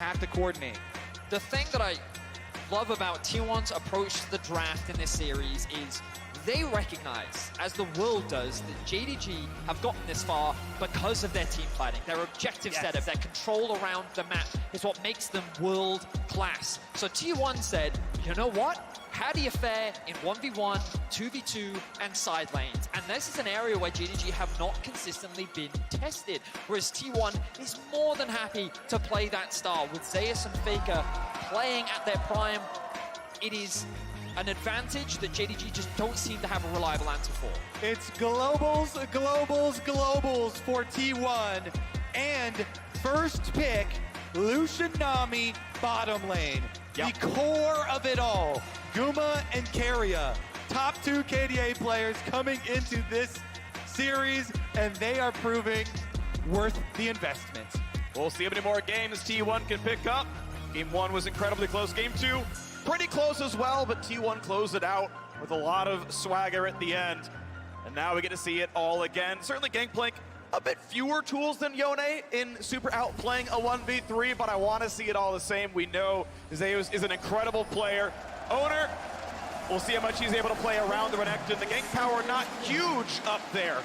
have to coordinate. The thing that I love about T1's approach to the draft in this series is they recognize, as the world does, that JDG have gotten this far because of their team fighting. Their objective setup, their control around the map is what makes them world class. So T1 said, you know what? How do you fare in 1v1, 2v2, and side lanes? And this is an area where JDG have not consistently been tested, whereas T1 is more than happy to play that style. With Zeus and Faker playing at their prime, it is an advantage that JDG just don't seem to have a reliable answer for. It's globals, globals, globals for T1. And first pick, Lucian Nami, bottom lane. The core of it all. Guma and Keria, top two KDA players coming into this series, and they are proving worth the investment. We'll see how many more games T1 can pick up. Game 1 was incredibly close. Game 2, pretty close as well, but T1 closed it out with a lot of swagger at the end. And now we get to see it all again. Certainly Gangplank, a bit fewer tools than Yone in super outplaying a 1v3, but I want to see it all the same. We know Zeus is an incredible player. Owner, we'll see how much he's able to play around the Renekton. The gank power not huge up there,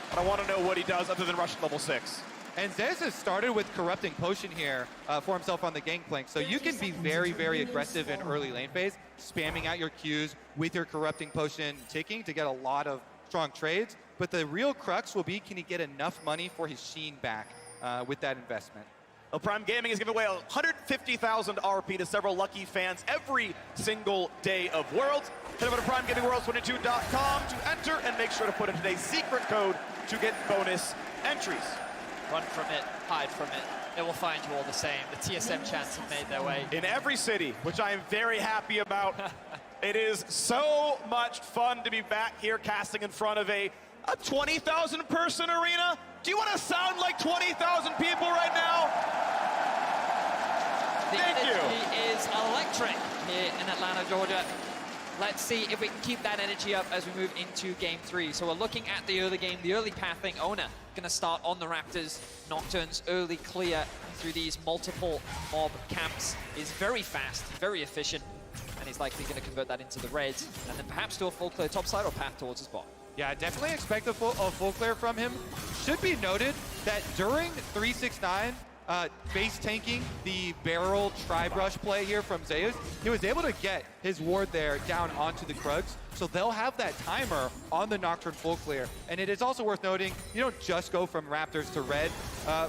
but I want to know what he does other than rush level 6. And Zeus has started with Corrupting Potion here for himself on the Gangplank, so you can be very, very aggressive in early lane phase, spamming out your Qs with your Corrupting Potion ticking to get a lot of strong trades. But the real crux will be, can he get enough money for his Sheen back with that investment? Well, Prime Gaming is giving away 150,000 RP to several lucky fans every single day of Worlds. Head over to PrimeGamingWorlds22.com to enter and make sure to put in today's secret code to get bonus entries. Run from it, hide from it. It will find you all the same. The TSM chants have made their way. In every city, which I am very happy about. It is so much fun to be back here casting in front of a 20,000 person arena. Do you want to sound like 20,000 people right now? The energy is electric here in Atlanta, Georgia. Let's see if we can keep that energy up as we move into game 3. So we're looking at the early game, the early pathing. Owner going to start on the Raptors. Nocturne's early clear through these multiple mob camps is very fast, very efficient, and he's likely going to convert that into the reds, and then perhaps do a full clear topside or path towards his bot. Yeah, I definitely expect a full clear from him. Should be noted that during 369, base tanking the barrel tri-brush play here from Zeus, he was able to get his ward there down onto the Krugs, so they'll have that timer on the Nocturne full clear. And it is also worth noting, you don't just go from Raptors to red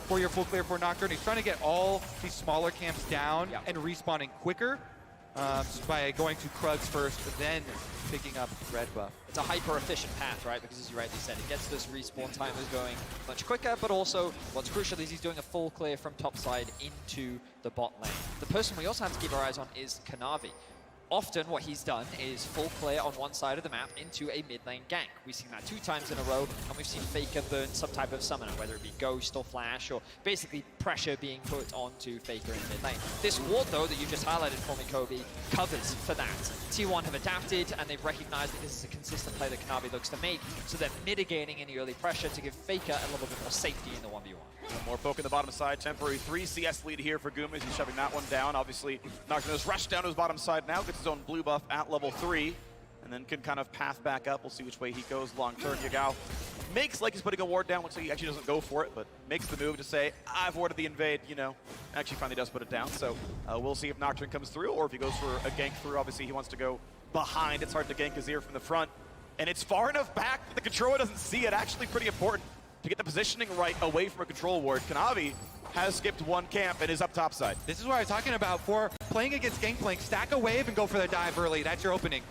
for your full clear for Nocturne. He's trying to get all these smaller camps down and respawning quicker by going to Krugs first, then picking up red buff. It's a hyper-efficient path, right? Because as you rightly said, it gets those respawn timers going much quicker, but also what's crucial is he's doing a full clear from topside into the bot lane. The person we also have to keep our eyes on is Kanavi. Often what he's done is full clear on one side of the map into a mid lane gank. We've seen that 2 times in a row, and we've seen Faker burn some type of summoner, whether it be Ghost or Flash, or basically pressure being put onto Faker in mid lane. This ward, though, that you just highlighted for me, Kobe, covers for that. T1 have adapted, and they've recognized that this is a consistent play that Kanavi looks to make, so they're mitigating any early pressure to give Faker a little bit more safety in the 1v1. One more poke in the bottom side, temporary 3 CS lead here for Guma as he's shoving that one down. Obviously, Nocturne's rushed down to his bottom side now, gets his own blue buff at level 3, and then can kind of path back up. We'll see which way he goes long term. Yagao makes like he's putting a ward down, looks like he actually doesn't go for it, but makes the move to say, I've warded the invade, you know. Actually finally does put it down, so we'll see if Nocturne comes through, or if he goes for a gank through. Obviously, he wants to go behind. It's hard to gank Azir from the front, and it's far enough back that the controller doesn't see it. Actually pretty important to get the positioning right away from a control ward. Kanavi has skipped one camp and is up topside. This is what I was talking about for playing against Gangplank. Stack a wave and go for the dive early. That's your opening.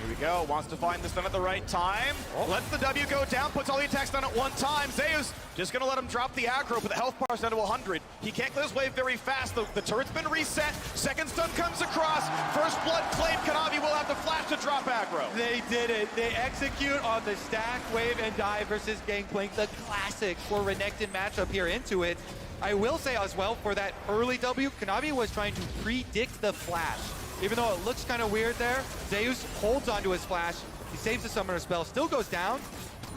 Here we go. Wants to find this done at the right time. Lets the W go down, puts all the attacks down at one time. Zeus just going to let him drop the aggro, but the health bar's down to 100. He can't clear his wave very fast. The turret's been reset. Second stun comes across. First blood claim. Kanavi will have to flash to drop aggro. They did it. They execute on the stack, wave, and dive versus Gangplank. The classic for Renekton matchup here into it. I will say as well, for that early W, Kanavi was trying to predict the flash. Even though it looks kind of weird there, Zeus holds onto his flash. He saves the summoner spell, still goes down,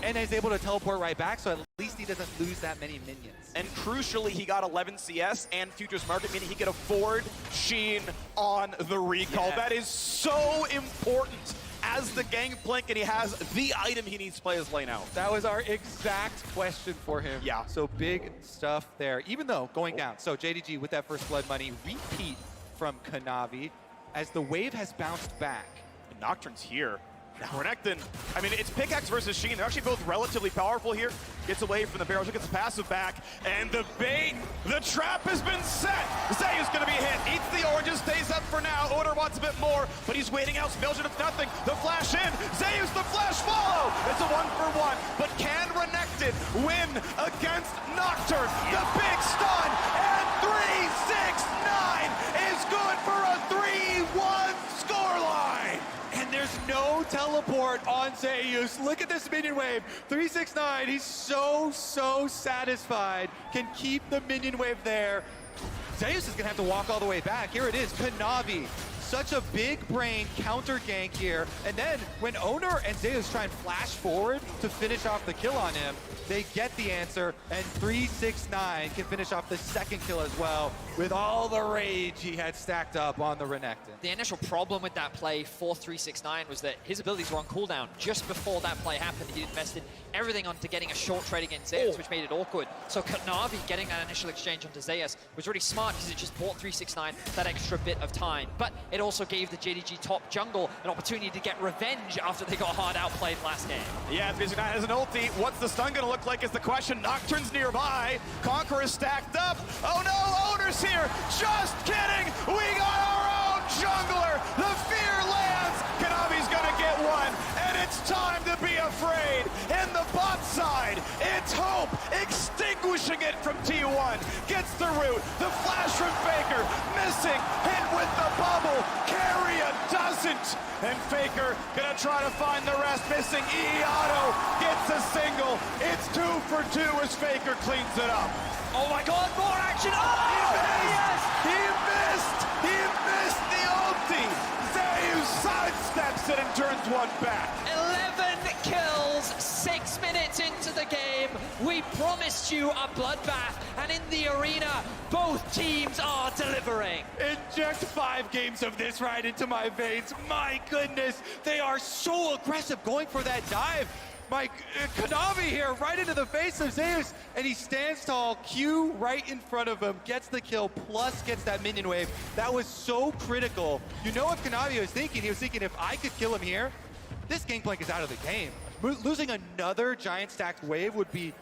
and is able to teleport right back, so at least he's he doesn't lose that many minions. And crucially, he got 11 CS and Futures Market, meaning he could afford Sheen on the recall. Yeah. That is so important as the gangplank, and he has the item he needs to play his lane out. That was our exact question for him. Yeah. So big stuff there, even though going down. So JDG with that first blood money, repeat from Kanavi as the wave has bounced back. And Nocturne's here. Now Renekton, I mean, it's Pickaxe versus Sheen. They're actually both relatively powerful here. Gets away from the barrels, gets the passive back, and the bait, the trap has been set. Zayu's gonna be hit, eats the oranges, stays up for now. Oder wants a bit more, but he's waiting out. Belgian, it's nothing. The flash in, Zayu's the flash follow. It's a 1-for-1, but can Renekton win against Nocturne? The big stun, and 3-6-9 is good for a 3-1 scoreline. And there's no teleport on Zeus. Look at this minion wave. 369, he's so satisfied. Can keep the minion wave there. Zeus is gonna have to walk all the way back. Here it is, Kanavi. Such a big brain counter gank here. And then when Owner and Zeus try and flash forward to finish off the kill on him, they get the answer, and 369 can finish off the second kill as well with all the rage he had stacked up on the Renekton. The initial problem with that play for 369 was that his abilities were on cooldown. Just before that play happened, he invested everything onto getting a short trade against Zeus, which made it awkward. So Kanavi getting that initial exchange onto Zeus was really smart because it just bought 369 that extra bit of time. But it also gave the JDG top jungle an opportunity to get revenge after they got hard outplayed last game. Yeah, 369 has an ulti. What's the stun gonna look like is the question. Nocturne's nearby. Conqueror's stacked up. Oh no, Owner's here. Just kidding. We got our own jungler. The fear lands. Kanavi's gonna get one. And it's time to be afraid. In the bot side, it's Hope extinguishing it from T1. Gets the root. The flash from Faker. Missing. Hit with the bubble. Carrier doesn't. And Faker gonna try to find the rest. Missing. Auto gets a single. It's 2 for 2 as Faker cleans it up. Oh my god, more action! Oh, yes! He missed the ulti. Zayu sidesteps it and turns one back. 11 kills, 6 minutes into the game. We promised you a bloodbath, and in the arena, both teams are delivering. Inject 5 games of this right into my veins. My goodness, they are so aggressive going for that dive. Kanavi here right into the face of Zeus, and he stands tall. Q right in front of him, gets the kill, plus gets that minion wave. That was so critical. You know what Kanavi was thinking? He was thinking, if I could kill him here, this gangplank is out of the game. Losing another giant stacked wave would be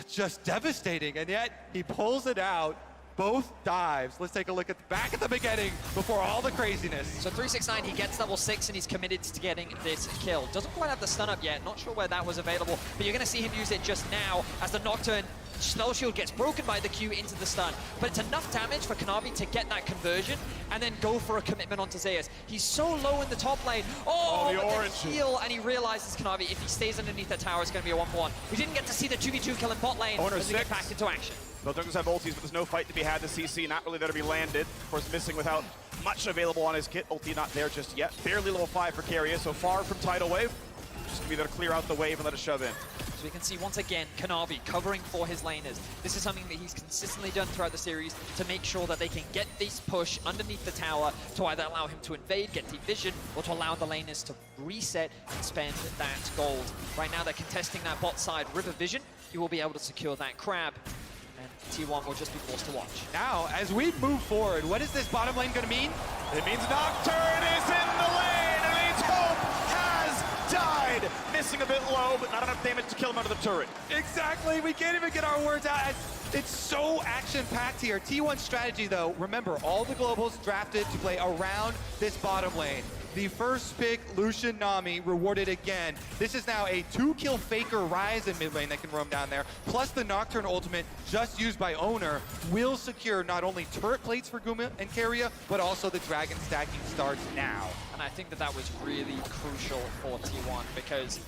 just devastating, and yet he pulls it out. Both dives. Let's take a look back at the beginning before all the craziness. So 369, he gets level 6 and he's committed to getting this kill. Doesn't quite have the stun up yet, not sure where that was available, but you're gonna see him use it just now as the Nocturne spell shield gets broken by the Q into the stun. But it's enough damage for Kanavi to get that conversion and then go for a commitment onto Zeus. He's so low in the top lane. Oh, the but then orange heal, and he realizes Kanavi, if he stays underneath that tower, it's gonna be a 1-for-1. We didn't get to see the 2v2 kill in bot lane as we get back into action. Both jungles have ultis, but there's no fight to be had. The CC not really there to be landed. Of course, missing without much available on his kit. Ulti not there just yet. Barely level 5 for Carrier, so far from tidal wave. Just gonna be there to clear out the wave and let it shove in. So we can see once again Kanavi covering for his laners. This is something that he's consistently done throughout the series to make sure that they can get this push underneath the tower to either allow him to invade, get deep vision, or to allow the laners to reset and spend that gold. Right now they're contesting that bot side river vision. He will be able to secure that crab. And T1 will just be forced to watch. Now, as we move forward, what is this bottom lane going to mean? It means Nocturne is in the lane. It means Hope has died. Missing a bit low, but not enough damage to kill him out of the turret. Exactly. We can't even get our words out. It's so action-packed here. T1's strategy, though, remember, all the globals drafted to play around this bottom lane. The first pick, Lucian Nami, rewarded again. This is now a 2-kill Faker Rise in mid lane that can roam down there, plus the Nocturne ultimate just used by Owner will secure not only turret plates for Guma and Keria, but also the dragon stacking starts now. And I think that that was really crucial for T1 because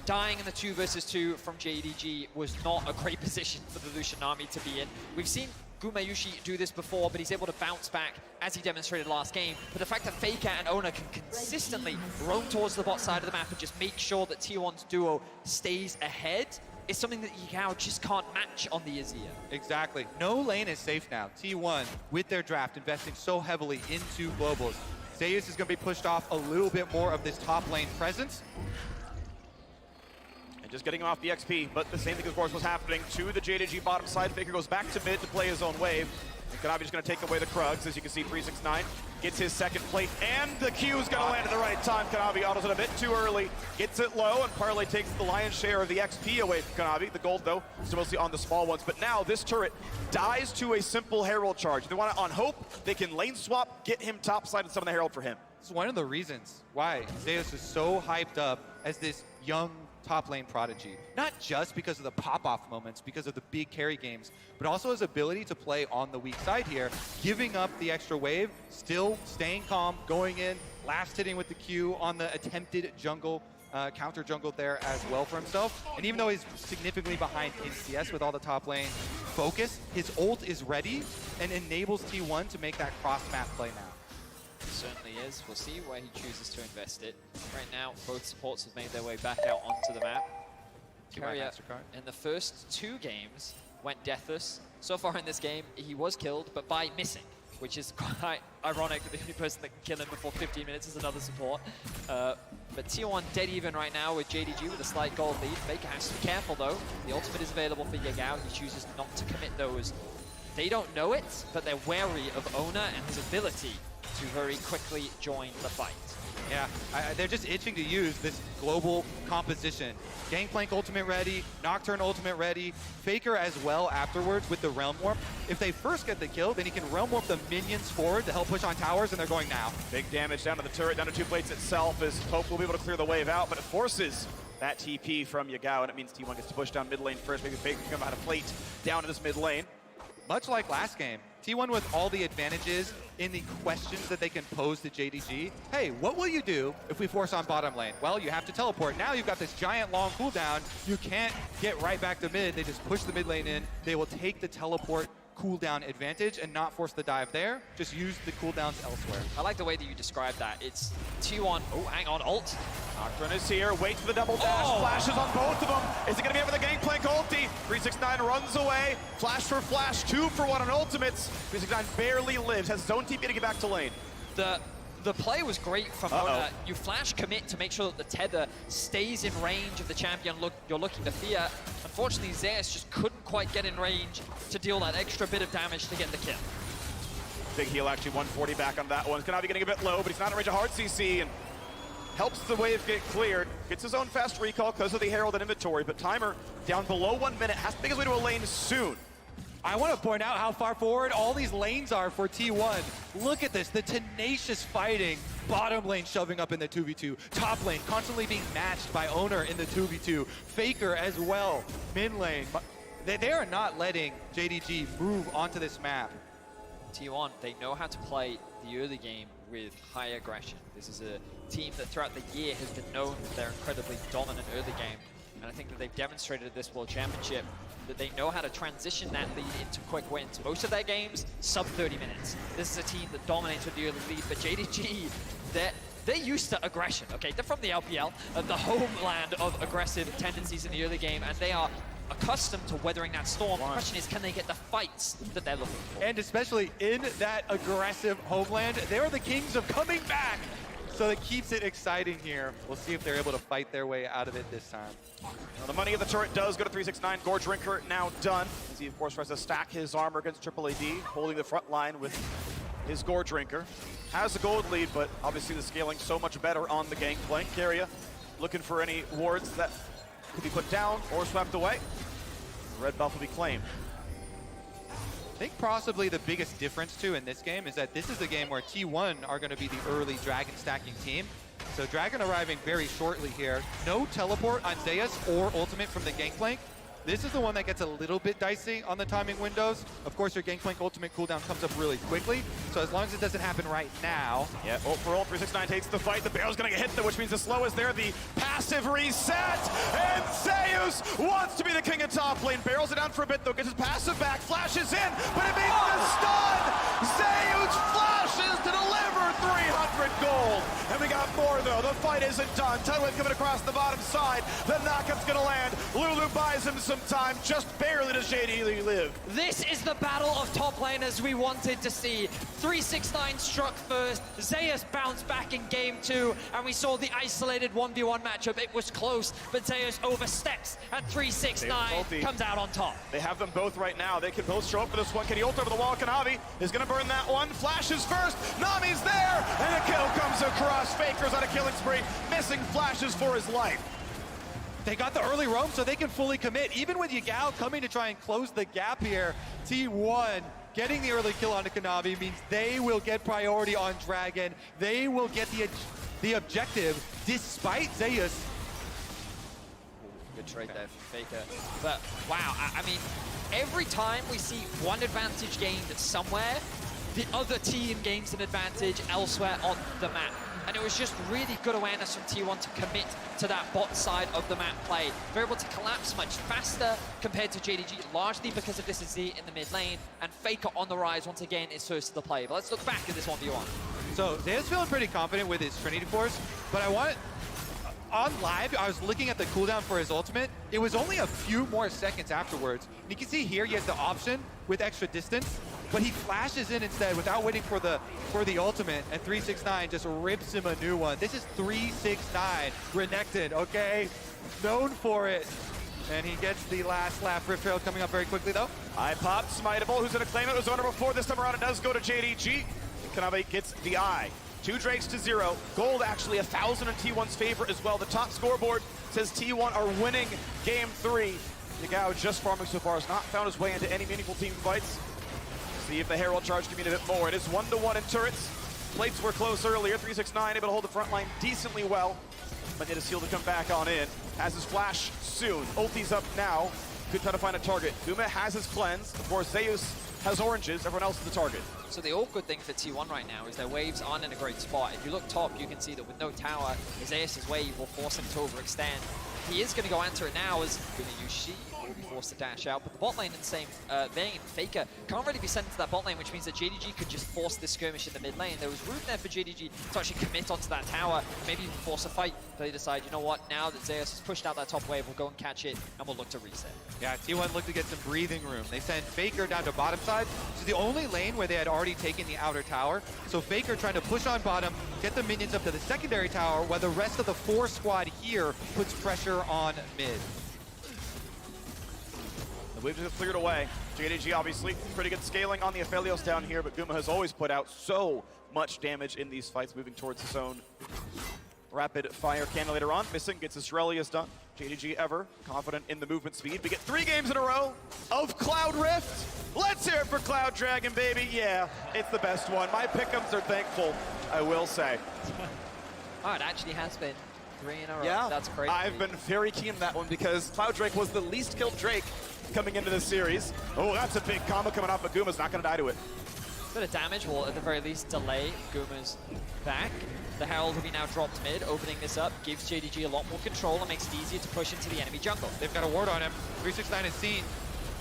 dying in the 2 versus 2 from JDG was not a great position for the Lucian Nami to be in. We've seen Gumayushi do this before, but he's able to bounce back as he demonstrated last game. But the fact that Faker and Owner can consistently roam towards the bot side of the map and just make sure that T1's duo stays ahead is something that Yigao just can't match on the Azir. Exactly. No lane is safe now. T1, with their draft, investing so heavily into globals. Zeus is going to be pushed off a little bit more of this top lane presence. And just getting him off the XP, but the same thing, of course, was happening to the JDG bottom side. Faker goes back to mid to play his own wave. And Kanavi's going to take away the Krugs. As you can see, 369 gets his second plate, and the Q is going to land at the right time. Kanavi autos it a bit too early, gets it low, and Parlay takes the lion's share of the XP away from Kanavi. The gold, though, still mostly on the small ones. But now this turret dies to a simple Herald charge. They want it on Hope. They can lane swap, get him topside, and summon the Herald for him. This is one of the reasons why Zeus is so hyped up as this young top lane prodigy. Not just because of the pop-off moments, because of the big carry games, but also his ability to play on the weak side here, giving up the extra wave, still staying calm, going in, last hitting with the Q on the attempted jungle, counter jungle there as well for himself. And even though he's significantly behind in CS with all the top lane focus, his ult is ready and enables T1 to make that cross-map play now. Certainly is. We'll see where he chooses to invest it. Right now, both supports have made their way back out onto the map. Carrier, in the first 2 games, went deathless. So far in this game, he was killed, but by missing, which is quite ironic that the only person that can kill him before 15 minutes is another support. But T1 dead even right now with JDG with a slight gold lead. Faker has to be careful, though. The ultimate is available for Yigao. He chooses not to commit those. They don't know it, but they're wary of Ona and his ability to very quickly join the fight. Yeah, they're just itching to use this global composition. Gangplank ultimate ready, Nocturne ultimate ready, Faker as well afterwards with the Realm Warp. If they first get the kill, then he can Realm Warp the minions forward to help push on towers, and they're going now. Big damage down to the turret, down to 2 plates itself, as Hope will be able to clear the wave out, but it forces that TP from Yigao, and it means T1 gets to push down mid lane first. Maybe Faker can come out of plate down to this mid lane. Much like last game, T1 with all the advantages in the questions that they can pose to JDG. Hey, what will you do if we force on bottom lane? Well, you have to teleport. Now you've got this giant long cooldown. You can't get right back to mid. They just push the mid lane in. They will take the teleport cooldown advantage and not force the dive there. Just use the cooldowns elsewhere. I like the way that you described that. It's T1, oh, hang on, ult. Nocturne is here, waits for the double dash, flashes on both of them. Is it gonna be able to Gangplank ulti? 369 runs away, flash for flash, 2 for 1 on ultimates. 369 barely lives, has his own TP to get back to lane. The play was great from Ona. You flash commit to make sure that the tether stays in range of the champion you're looking to fear. Unfortunately, Zeus just couldn't quite get in range to deal that extra bit of damage to get the kill. Big heal, actually, 140 back on that one. Kanavi getting a bit low, but he's not in range of hard CC, and helps the wave get cleared. Gets his own fast recall because of the Herald and inventory, but timer down below 1 minute, has to make his way to a lane soon. I want to point out how far forward all these lanes are for T1. Look at this, the tenacious fighting. Bottom lane shoving up in the 2v2. Top lane constantly being matched by Owner in the 2v2. Faker as well. Mid lane. They are not letting JDG move onto this map. T1, they know how to play the early game with high aggression. This is a team that throughout the year has been known for their incredibly dominant early game. And I think that they've demonstrated at this World Championship that they know how to transition that lead into quick wins. Most of their games, sub 30 minutes. This is a team that dominates with the early lead, but JDG, they're used to aggression, okay? They're from the LPL, the homeland of aggressive tendencies in the early game, and they are accustomed to weathering that storm. The question is, can they get the fights that they're looking for? And especially in that aggressive homeland, they are the kings of coming back. So it keeps it exciting here. We'll see if they're able to fight their way out of it this time. Now the money of the turret does go to 369. Gorge Drinker now done, as he, of course, tries to stack his armor against Triple AD, holding the front line with his Gorge Drinker. Has the gold lead, but obviously the scaling so much better on the Gangplank area. Looking for any wards that could be put down or swept away. The red buff will be claimed. I think possibly the biggest difference, too, in this game is that this is a game where T1 are going to be the early Dragon stacking team. So Dragon arriving very shortly here. No teleport on Zeus or ultimate from the Gangplank. This is the one that gets a little bit dicey on the timing windows. Of course, your Gangplank ultimate cooldown comes up really quickly. So as long as it doesn't happen right now. Yeah, ult for ult, 369 takes the fight. The barrel's gonna get hit, though, which means the slow is there. The passive reset, and Zeus wants to be the king of top lane. Barrels it down for a bit, though, gets his passive back, flashes in, but it means the stun! Zeus flashes to deliver 300 gold! And we got more, though. The fight isn't done. Tugwin coming across the bottom side. The knockup's gonna land. Lulu buys him some time. Just barely does JD live. This is the battle of top laners we wanted to see. 369 struck first. Zeus bounced back in game 2, and we saw the isolated 1v1 matchup. It was close, but Zeus oversteps, and 369 comes out on top. They have them both right now. They can both show up for this one. Can he ult over the wall? Kanavi is gonna burn that one. Flashes first. Nami's there, and a kill comes across. Faker's on a killing spree, missing flashes for his life. They got the early roam, so they can fully commit. Even with Yagao coming to try and close the gap here, T1 getting the early kill onto Kanavi means they will get priority on Dragon. They will get the objective despite Zeus. Good trade there from Faker. But wow, I mean, every time we see one advantage gained somewhere, the other team gains an advantage elsewhere on the map. And it was just really good awareness from T1 to commit to that bot side of the map play. They're able to collapse much faster compared to JDG, largely because of this Z in the mid lane, and Faker on the rise once again is first to the play. But let's look back at this 1v1. So Zeus feeling pretty confident with his Trinity Force, but I want on live, I was looking at the cooldown for his ultimate. It was only a few more seconds afterwards. And you can see here he has the option with extra distance, but he flashes in instead without waiting for the ultimate, and 369 just rips him a new one. This is 369 Renekton, okay? Known for it. And he gets the last lap. Rift Trail coming up very quickly though. I popped Smiteable, who's gonna claim it. It was owner before. This time around it does go to JDG. Kanavi gets the eye. 2 Drakes to 0. Gold actually 1,000 in T1's favor as well. The top scoreboard says T1 are winning game 3. Yagao just farming so far has not found his way into any meaningful team fights. See if the Herald charge can mean a bit more. It is 1-1 in turrets. Plates were close earlier. 369 able to hold the front line decently well. But need a seal to come back on in. Has his flash soon. Ulti's up now. Could try to find a target. Guma has his cleanse. Of course, Zeus has oranges. Everyone else is the target. So the awkward thing for T1 right now is their waves aren't in a great spot. If you look top, you can see that with no tower, Zeus' wave will force him to overextend. He is going to go answer it now as going to use She. Will be forced to dash out, but the bot lane in the same vein, Faker can't really be sent to that bot lane, which means that JDG could just force this skirmish in the mid lane. There was room there for JDG to actually commit onto that tower, maybe even force a fight, but they decide, you know what, now that Zeus has pushed out that top wave, we'll go and catch it, and we'll look to reset. Yeah, T1 looked to get some breathing room. They sent Faker down to bottom side, which is the only lane where they had already taken the outer tower. So Faker trying to push on bottom, get the minions up to the secondary tower, while the rest of the 4 squad here puts pressure on mid. The waves have cleared away. JDG obviously pretty good scaling on the Aphelios down here, but Guma has always put out so much damage in these fights, moving towards his own rapid fire cannon later on. Missing, gets his Shurelius done. JDG ever confident in the movement speed. We get 3 games in a row of Cloud Rift. Let's hear it for Cloud Dragon, baby. Yeah, it's the best one. My pick'ems are thankful, I will say. Oh, it actually has been 3 in a row. Yeah, That's crazy. I've been very keen on that one because Cloud Drake was the least killed Drake coming into this series. Oh, that's a big combo coming off, but Guma's not going to die to it. Bit of damage will, at the very least, delay Guma's back. The Herald will be now dropped mid, opening this up, gives JDG a lot more control and makes it easier to push into the enemy jungle. They've got a ward on him. 369 is seen.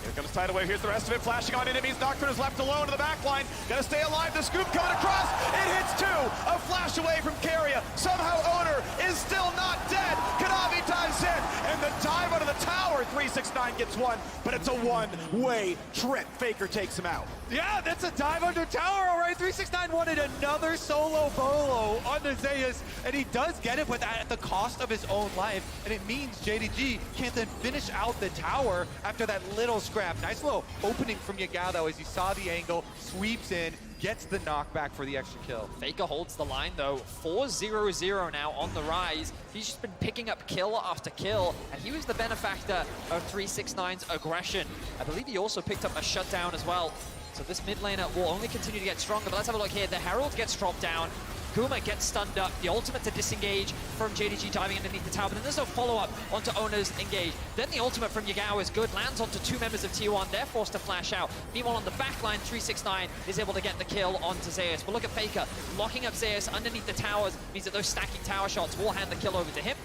Here comes Tideway. Here's the rest of it. Flashing on enemies. Nocturne is left alone to the back line. Gotta stay alive. The scoop coming across. It hits 2. A flash away from Carrier. Somehow Owner is still not dead. Kanavi dives in. And the dive out of the tower. 369 gets 1. But it's a one-way trip. Faker takes him out. Yeah, that's a dive under tower, all right. 369 wanted another solo bolo onto Zeus, and he does get it, but at the cost of his own life. And it means JDG can't then finish out the tower after that little scrap. Nice little opening from Yagao, though, as he saw the angle, sweeps in, gets the knockback for the extra kill. Faker holds the line, though. 4-0-0 now on the rise. He's just been picking up kill after kill, and he was the benefactor of 369's aggression. I believe he also picked up a shutdown as well. So this mid laner will only continue to get stronger, but let's have a look here. The Herald gets dropped down. Guma gets stunned up. The ultimate to disengage from JDG diving underneath the tower, but then there's no follow-up onto Owner's engage. Then the ultimate from Yagao is good, lands onto 2 members of T1. They're forced to flash out. Meanwhile, on the back line, 369 is able to get the kill onto Zeus. But look at Faker, locking up Zeus underneath the towers, means that those stacking tower shots will hand the kill over to him.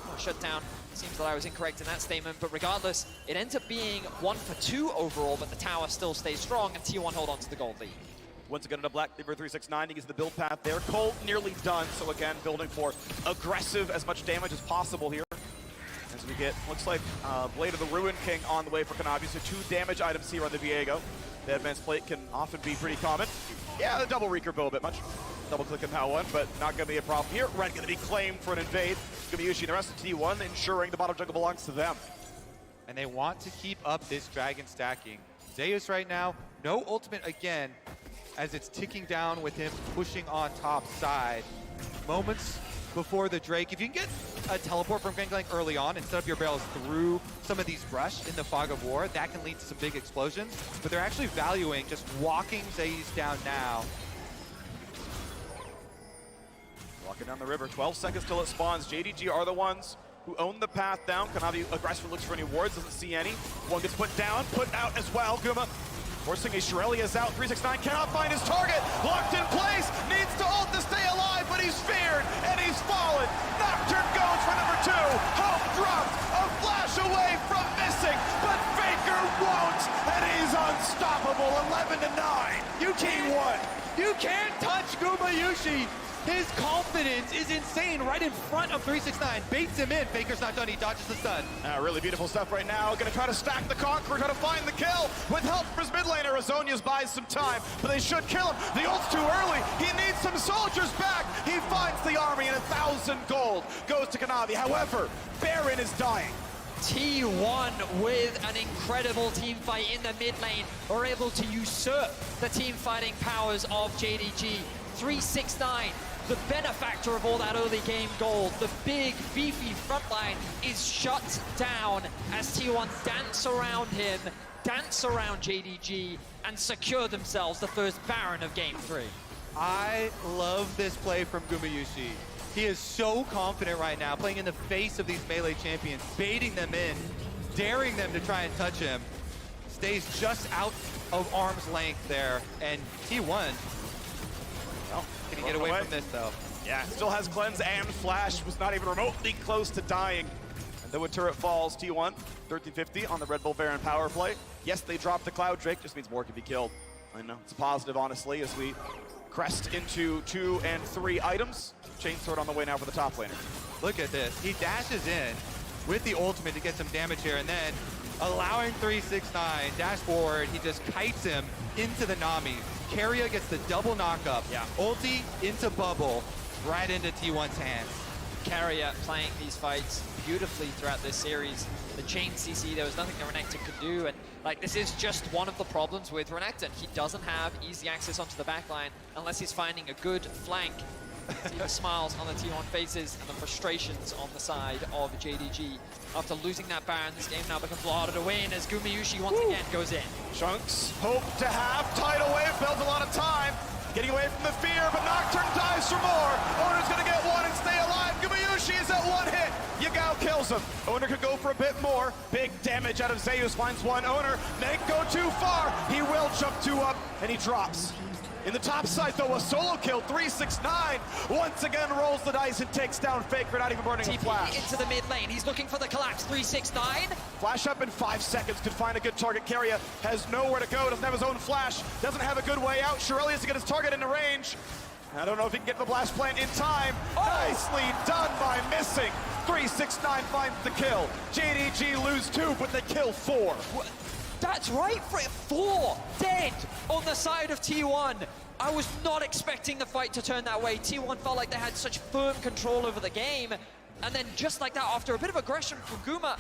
Oh, shut down. Seems that I was incorrect in that statement, but regardless, it ends up being 1 for 2 overall, but the tower still stays strong, and T1 hold on to the gold lead. Once again, into Black Cleaver 369, he gets the build path there. Colt nearly done, so again, building for aggressive, as much damage as possible here. As we get, looks like Blade of the Ruin King on the way for Kanavi, so 2 damage items here on the Viego. The advanced plate can often be pretty common. Yeah, the double recurve a bit much. Double click on that one, but not going to be a problem here. Red going to be claimed for an invade. Gumayushi and the rest of T1 ensuring the bottom jungle belongs to them. And they want to keep up this dragon stacking. Zeus right now, no ultimate again, as it's ticking down with him pushing on top side. Moments before the Drake. If you can get a teleport from Gangplank early on and set up your barrels through some of these brush in the fog of war, that can lead to some big explosions. But they're actually valuing just walking Zeus down now. Walking down the river, 12 seconds till it spawns. JDG are the ones who own the path down. Kanavi aggressively looks for any wards, doesn't see any. One gets put down, put out as well. Guma forcing a Shirelia's out. 369 cannot find his target. Locked in place, needs to ult to stay alive, but he's feared and he's fallen. Nocturne goes for number 2. Hope dropped, a flash away from missing, but Faker won't, and he's unstoppable. 11-9. You can't touch Gumayushi. His confidence is insane right in front of 369. Baits him in. Faker's not done. He dodges the stun. Really beautiful stuff right now. Gonna try to stack the Conqueror, try to find the kill. With help from his mid laner, Azonia's buys some time, but they should kill him. The ult's too early. He needs some soldiers back. He finds the army, and 1,000 gold goes to Kanavi. However, Baron is dying. T1 with an incredible team fight in the mid lane are able to usurp the team fighting powers of JDG. 369, the benefactor of all that early game gold, the big beefy frontline is shut down as T1 dance around him, dance around JDG, and secure themselves the first Baron of game 3. I love this play from Gumayushi. He is so confident right now, playing in the face of these melee champions, baiting them in, daring them to try and touch him. Stays just out of arm's length there, and T1, well, can he get away from this though? Yeah, still has cleanse and flash, was not even remotely close to dying. And then when turret falls, T1, 1350 on the Red Bull Baron power play. Yes, they dropped the Cloud Drake, just means more can be killed. I know, it's a positive, honestly, as we crest into 2 and 3 items. Chainsword on the way now for the top laner. Look at this. He dashes in with the ultimate to get some damage here, and then allowing 369 dash forward. He just kites him into the Nami. Keria gets the double knockup. Yeah. Ulti into bubble, right into T1's hands. Keria playing these fights beautifully throughout this series. The chain CC, there was nothing that Renekton could do, and like this is just one of the problems with Renekton. He doesn't have easy access onto the backline unless he's finding a good flank. See the smiles on the T1 faces and the frustrations on the side of JDG. After losing that Baron, this game now becomes a lot harder to win as Gumayushi once again goes in. Chunks hope to have tidal wave, builds a lot of time. Getting away from the fear, but Nocturne dives for more. Owner's gonna get one and stay alive. Gumayushi is at 1 hit. Yagao kills him. Owner could go for a bit more. Big damage out of Zeus, finds one. Owner may go too far. He will jump 2 up, and he drops. In the top side, though, a solo kill. 369 once again rolls the dice and takes down Faker, not even burning a flash. Into the mid lane. He's looking for the collapse. 369. Flash up in 5 seconds, could find a good target. Keria has nowhere to go, doesn't have his own flash, doesn't have a good way out. Shirelius to get his target into range. I don't know if he can get to the blast plant in time. Nicely done by missing. 369 finds the kill. JDG lose 2, but they kill 4. That's right, 4 dead on the side of T1. I was not expecting the fight to turn that way. T1 felt like they had such firm control over the game. And then just like that, after a bit of aggression from Guma,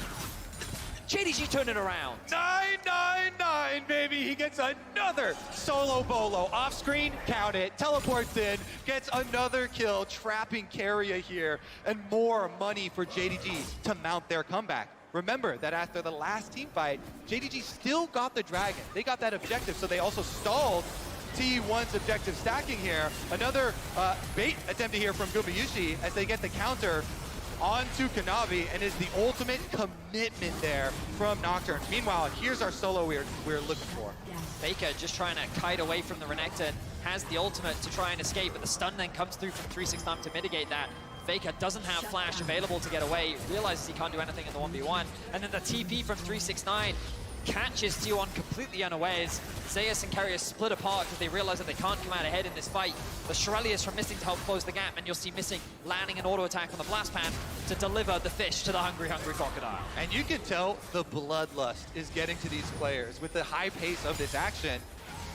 JDG turned it around. 999, baby. He gets another solo bolo. Off screen, count it. Teleports in, gets another kill, trapping Keria here. And more money for JDG to mount their comeback. Remember that after the last team fight, JDG still got the dragon. They got that objective, so they also stalled T1's objective stacking here. Another bait attempted here from Gumayushi as they get the counter onto Kanavi, and is the ultimate commitment there from Nocturne. Meanwhile, here's our solo we're looking for. Faker just trying to kite away from the Renekton, has the ultimate to try and escape, but the stun then comes through from 369 to mitigate that. Faker doesn't have flash available to get away, realizes he can't do anything in the 1v1, and then the TP from 369 catches T1 completely unawares. Zeus and Carrier split apart because they realize that they can't come out ahead in this fight. The Shirelius from Missing to help close the gap, and you'll see Missing landing an auto attack on the blast pan to deliver the fish to the hungry crocodile. And you can tell the bloodlust is getting to these players with the high pace of this action.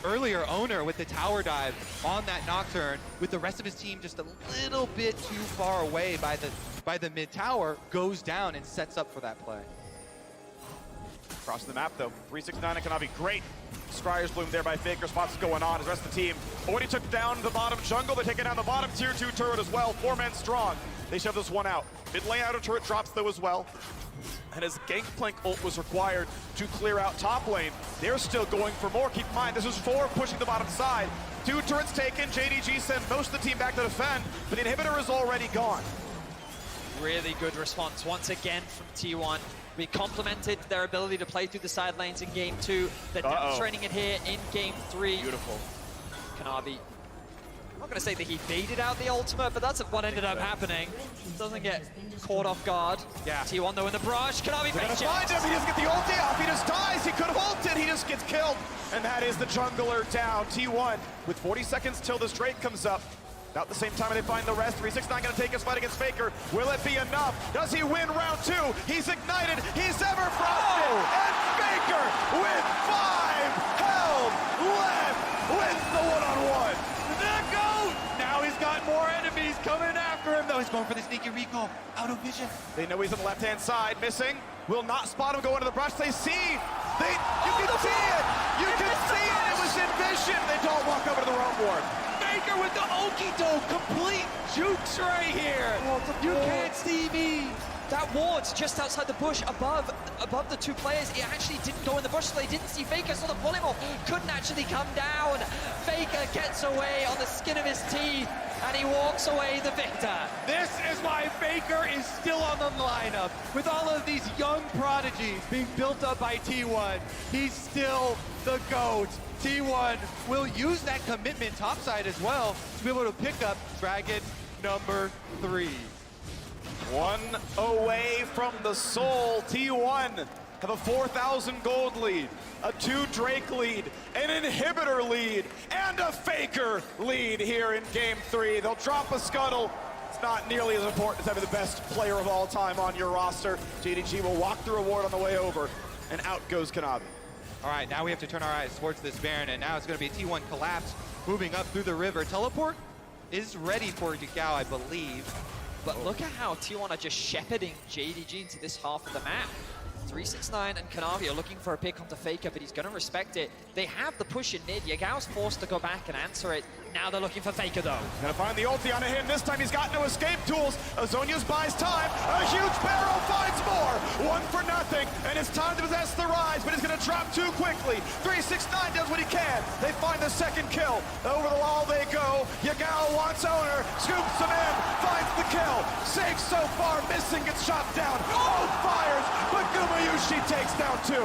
Earlier, Owner with the tower dive on that Nocturne, with the rest of his team just a little bit too far away by the mid tower, goes down and sets up for that play. Across the map, though. 369 and Kanavi, great. Scryer's bloom there by Faker. Spots going on. His rest of the team already took down the bottom jungle. They're taking down the bottom tier 2 turret as well. 4 men strong. They shove this one out. Mid lane outer turret drops, though, as well. And as Gangplank ult was required to clear out top lane, they're still going for more. Keep in mind, this is 4 pushing the bottom side. 2 turrets taken. JDG sent most of the team back to defend, but the inhibitor is already gone. Really good response once again from T1. We complimented their ability to play through the side lanes in game 2. They're demonstrating it here in game 3. Beautiful. Kanavi, I'm not going to say that he baited out the ultimate, but that's what ended up happening. Doesn't get caught off guard. Yeah. T1 though in the brush. Kanavi They're gonna makes it. find him. He doesn't get the ulti off. He just dies. He could have ulted. He just gets killed. And that is the jungler down. T1 with 40 seconds till this Drake comes up. About the same time they find the rest. 369 gonna take his fight against Faker. Will it be enough? Does he win round 2? He's ignited. He's ever frosted. And Faker with 5 held left wins the one-on-one. The GOAT! Now he's got more enemies coming after him, though. He's going for the sneaky recall. Out of vision. They know he's on the left-hand side. Missing. Will not spot him go into the brush. They see. You can see it. You can see it. It was in vision. They don't walk over to the roam ward. Faker with the okie-doke, complete jukes right here. You can't see me. That ward's just outside the bush above the 2 players. It actually didn't go in the bush, so they didn't see Faker, so the polymorph couldn't actually come down. Faker gets away on the skin of his teeth, and he walks away the victor. This is why Faker is still on the lineup. With all of these young prodigies being built up by T1, he's still the GOAT. T1 will use that commitment topside as well to be able to pick up Dragon number 3. 1 away from the soul. T1 have a 4,000 gold lead, a 2 Drake lead, an inhibitor lead, and a Faker lead here in game 3. They'll drop a scuttle. It's not nearly as important as having the best player of all time on your roster. JDG will walk the reward on the way over, and out goes Kanavi. All right, now we have to turn our eyes towards this Baron, and now it's going to be a T1 collapse moving up through the river. Teleport is ready for Gagao, I believe. But look at how T1 are just shepherding JDG into this half of the map. 369 and Kanavi are looking for a pick onto Faker, but he's going to respect it. They have the push in mid. Yagao's forced to go back and answer it. Now they're looking for Faker, though. Gonna find the ulti on him. This time he's got no escape tools. Azonius buys time. A huge barrel finds more. 1 for nothing, and it's time to possess the rise, but he's gonna drop too quickly. 369 does what he can. They find the second kill. Over the wall they go. Yagao wants Owner, scoops him in, finds the kill. Safe so far, Missing gets shot down. Both fires, but Gumayushi takes down 2.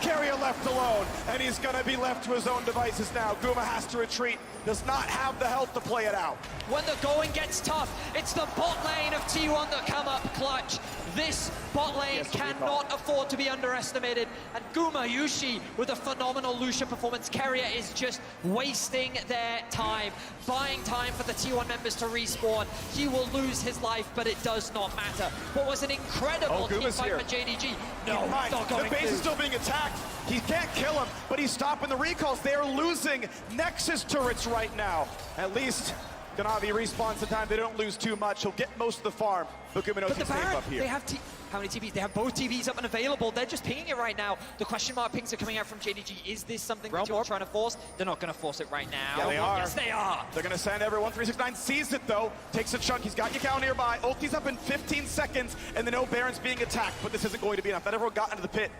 Carrier left alone, and he's gonna be left to his own devices now. Guma has to retreat. Does not have the health to play it out. When the going gets tough, it's the bot lane of T1 that come up clutch. This bot lane cannot afford to be underestimated. And Gumayushi with a phenomenal Lucia performance. Carrier is just wasting their time, buying time for the T1 members to respawn. He will lose his life, but it does not matter. What was an incredible team fight for JDG. No, not going the base is still being attacked. He can't kill him, but he's stopping the recalls. They are losing Nexus turrets right now. At least Kanavi respawns the time. They don't lose too much. He'll get most of the farm. But Guma knows he's safe up here. They have how many TVs? They have both TVs up and available. They're just pinging it right now. The question mark pings are coming out from JDG. Is this something that you're trying to force? They're not going to force it right now. Yeah, they are. Yes, they are. They're going to send everyone. 369 sees it, though. Takes a chunk. He's got Yagao nearby. Ulti's up in 15 seconds, and the no Baron's being attacked. But this isn't going to be enough. That everyone got into the pit.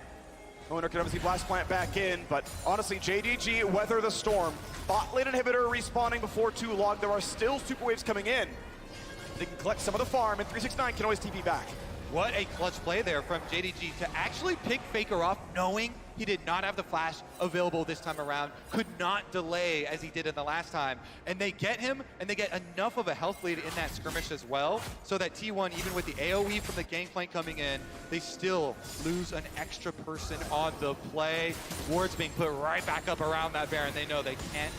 Owner can obviously blast plant back in, but honestly, JDG weather the storm. Bot lane inhibitor respawning before too long. There are still super waves coming in. They can collect some of the farm, and 369 can always TP back. What a clutch play there from JDG to actually pick Faker off, knowing He did not have the flash available this time around, could not delay as he did in the last time. And they get him, and they get enough of a health lead in that skirmish as well, so that T1, even with the AoE from the gangplank coming in, they still lose an extra person on the play. Wards being put right back up around that Baron. They know they can't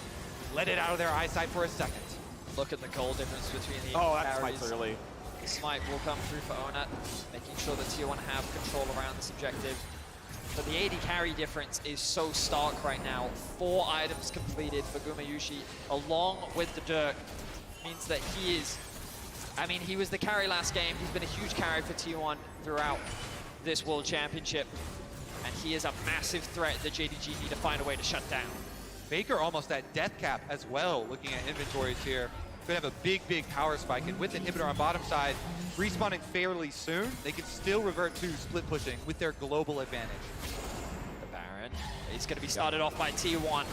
let it out of their eyesight for a second. Look at the goal difference between the that's carries. Smite's early. Smite will come through for Onat, making sure that T1 have control around this objective. But the AD carry difference is so stark right now. 4 items completed for Gumayushi, along with the Dirk. Means that he is, I mean, he was the carry last game. He's been a huge carry for T1 throughout this World Championship. And he is a massive threat that JDG need to find a way to shut down. Faker almost at death cap as well, looking at inventories here. Could have a big, big power spike, and with inhibitor on bottom side, respawning fairly soon, they can still revert to split pushing with their global advantage. The Baron is going to be started off by T1.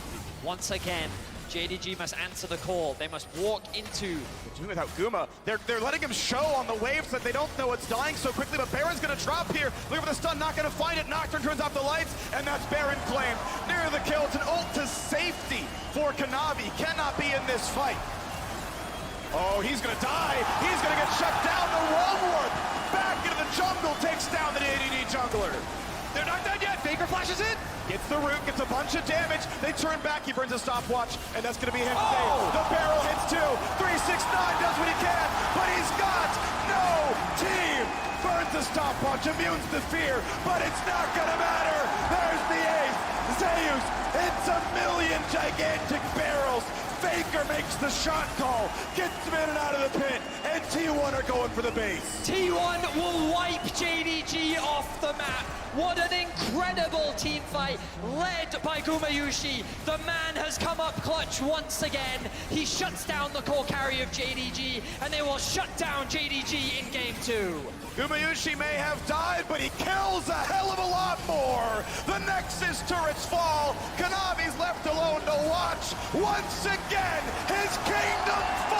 Once again, JDG must answer the call. They must walk into... Doing without Guma. They're letting him show on the waves that they don't know it's dying so quickly, but Baron's gonna drop here. Looking for the stun, not gonna find it. Nocturne turns off the lights, and that's Baron claimed. Near the kill, it's an ult to safety for Kanavi. Cannot be in this fight. Oh, he's gonna die. He's gonna get shut down. The wall ward back into the jungle takes down the JDG jungler. They're not done yet. Faker flashes in. Gets the root, gets a bunch of damage. They turn back, he burns a stopwatch, and that's gonna be his save. The barrel hits 2. 369 does what he can, but he's got no team. Burns the stopwatch, immunes the fear, but it's not gonna matter. There's the ace. Zeus, it's a million gigantic barrels. Faker makes the shot call, gets him in and out of the pit, and T1 are going for the base. T1 will wipe JDG off the map. What an incredible team fight led by Gumayushi. The man has come up clutch once again. He shuts down the core carry of JDG, and they will shut down JDG in game 2. Gumayushi may have died, but he kills a hell of a lot more. The Nexus turrets fall. Kanavi's left alone to watch once again his kingdom fall.